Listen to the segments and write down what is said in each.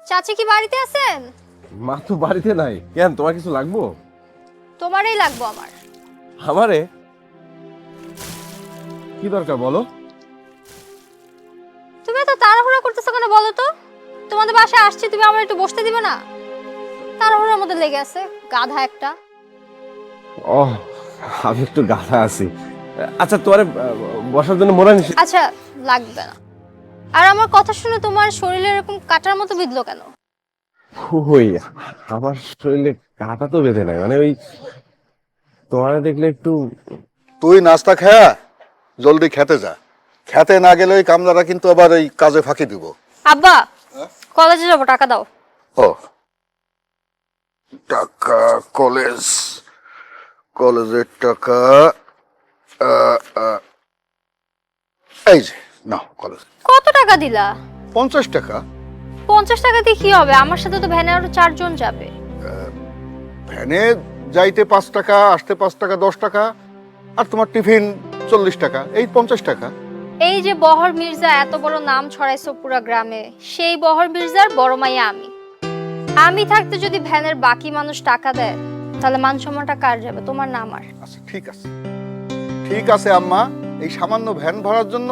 চাচি কি বাড়িতে আছেন? মা তো বাড়িতে নাই। কেন, তোমার কিছু লাগবো? তোমারই লাগবো আমার। আমারে কি দরকার বলো? তুমি এত তাড়াহুড়া করতেছো কেন বলো তো? তোমাদের বাসায় আসছি, তুমি আমার একটু বসতে দিবে না? তাড়াহুড়ার মধ্যে লেগে আছে গাধা একটা। ও, আমি একটু গাধা আছি। আচ্ছা, তোমারে বসার জন্য মোড়া নিছি। আচ্ছা, লাগবে না। আর আমার কথা শুনে তোমার শরীরে এরকম কাটার মতো বিঁধলো কেন? ওই, আমার শরীরে কাঁটা তো বেঁধে নাই, মানে ওই তোমারে দেখলে একটু। তুই নাস্তা খেয়া জলদি খেতে যা। খেতে না গেলে ওই কামলারা কিন্তু আবার এই কাজে ফাঁকি দিব। আব্বা, কলেজে যাবো, টাকা দাও। ও, টাকা? কলেজের টাকা? এই যে নাও কলেজ। কত টাকা দিলা? 50 টাকা। 50 টাকা দিয়ে কি হবে? আমার সাথে তো ভ্যানে আরো 4 জন যাবে। ভ্যানে যাইতে 5 টাকা, আসতে 5 টাকা, 10 টাকা, আর তোমার টিফিন 40 টাকা, এই 50 টাকা। এই যে বহর মির্জা এত বড় নাম ছড়াইছো পুরা গ্রামে, সেই বহর মির্জার বড় মাইয়া আমি। আমি থাকতে যদি ভ্যানের বাকি মানুষ টাকা দেয়, তাহলে মান সম্মানটা কার যাবে? তোমার না আমার? আচ্ছা, ঠিক আছে, ঠিক আছে আম্মা। এই সামান্য ভ্যান ভাড়ার জন্য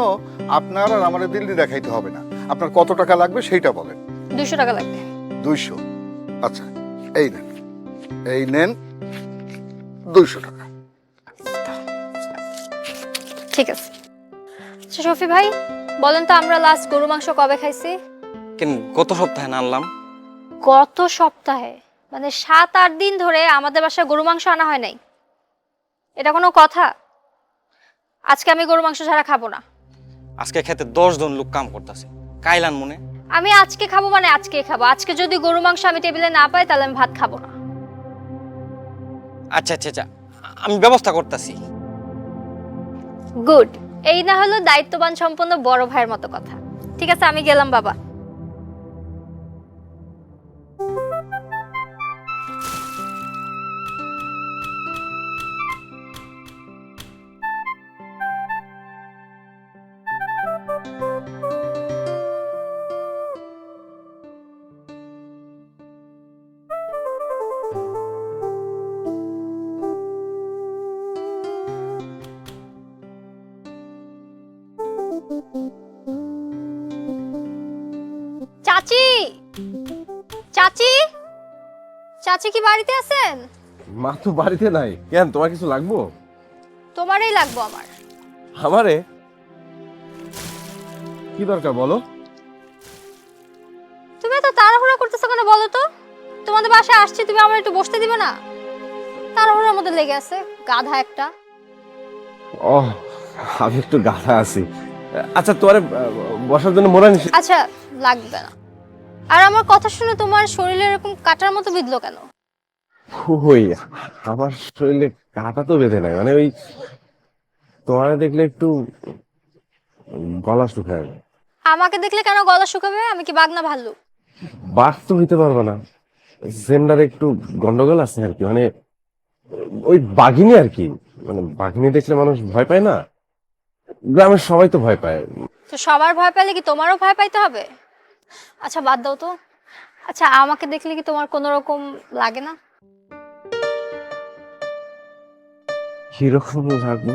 আপনার আর আমার দিল্লি দেখাইতে হবে না। আপনার কত টাকা লাগবে সেইটা বলেন। 200 টাকা লাগবে। 200? আচ্ছা, এই নেন 200 টাকা। ঠিক আছে। আচ্ছা শফি ভাই, বলেন তো আমরা লাস্ট গরু মাংস কবে খাইছি? কেন গত সপ্তাহে না আনলাম? গত সপ্তাহে? মানে 7-8 দিন ধরে আমাদের বাসায় গরু মাংস আনা হয় নাই। এটা কোনো কথা? আজকে আমি গরু মাংস ছাড়া খাবো না। আজকে খেতে 10 জন লোক কাম করতেছে, কাইলান মনে। আমি আজকে খাবো মানে আজকে খাবো। আজকে যদি গরু মাংস আমি টেবিলে না পাই, তাহলে আমি ভাত খাবো না। আচ্ছা আচ্ছা আচ্ছা, আমি ব্যবস্থা করতেছি। গুড। এই না হলো দায়িত্ববান সম্পন্ন বড় ভাইয়ের মতো কথা। ঠিক আছে, আমি গেলাম বাবা। চাচি, চাচি, চাচি কি বাড়িতে আছেন? মা তো বাড়িতে নাই। কেন, তোমার কিছু লাগবো? তোমারই লাগবো আমার। আমারে কি দরকার বলো? তুমি এত তাড়াহুড়া করতেছো কেন বলো তো? তোমাদের বাসায় আসছি, তুমি আমার একটু বসতে দিবে না? তাড়াহুড়ার মধ্যে লেগে আছে গাধা একটা। ও, আমি একটু গাধা আছি। আচ্ছা, তোমারে বসার জন্য মোড়া নিছি। আচ্ছা, লাগবে না। আর আমার কথা শুনে তোমার শরীরে এরকম কাটার মতো বিঁধলো কেন? ওই, আমার শরীরে কাঁটা তো বেঁধে নাই, মানে ওই তোমারে দেখলে একটু গলা শুকায়। আমাকে দেখলে কেন গলা শুকাবে? আমি কি বাগনা ভাল্লু? বাঘ তো হইতে পারবে না। জেন্ডার একটু গন্ডগোল আছে আর কি, মানে ওই বাঘিনী আর কি। মানে বাঘিনী দেখলে মানুষ ভয় পায় না? গ্রামের সবাই তো ভয় পায়। তো সবার ভয় পেলে কি তোমারও ভয় পাইতে হবে? আচ্ছা বাদ দাও তো। আচ্ছা, আমাকে দেখলে কি তোমার কোনো রকম লাগে না? কিরকম লাগবে?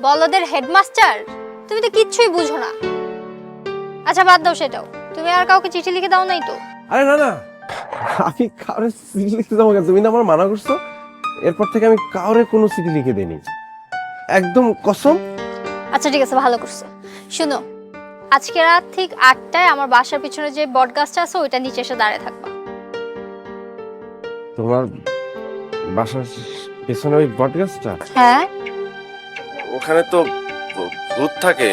বলদের হেডমাস্টার, তুমি তো কিচ্ছুই বুঝো না। আচ্ছা বাদ দাও সেটাও। তুমি আর কাউকে চিঠি লিখে দাও নাই তো? আরে না না, আমি কাউরে চিঠি লিখতে যাবো কেন? তুমি না আমার মানা করছো। এরপর থেকে আমি কাউরে কোনো চিঠি লিখে দেইনি, একদম কসম। আচ্ছা ঠিক আছে, ভালো করছো। শুনো, আজকে রাত ঠিক 8টায় আমার বাসার পিছনে যে বট গাছটা আছে ওইটা নিচে এসে দাঁড়িয়ে থাকবা। তোমার বাসার পেছনে ওই বট গাছটা? হ্যাঁ। ওখানে তো ভূত থাকে,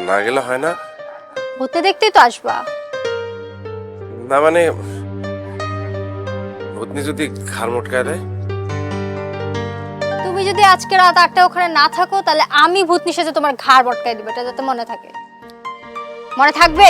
না গেলে হয় না? ভূতে দেখতেই তো আসবা। না মানে, ভূতনি যদি ঘাড় মটকায় দেয়? তুমি যদি আজকে রাত 8টায় ওখানে না থাকো, তাহলে আমি ভূতনি সেজে তোমার ঘাড় বটকায় দিব। এটা যাতে মনে থাকে। মনে থাকবে?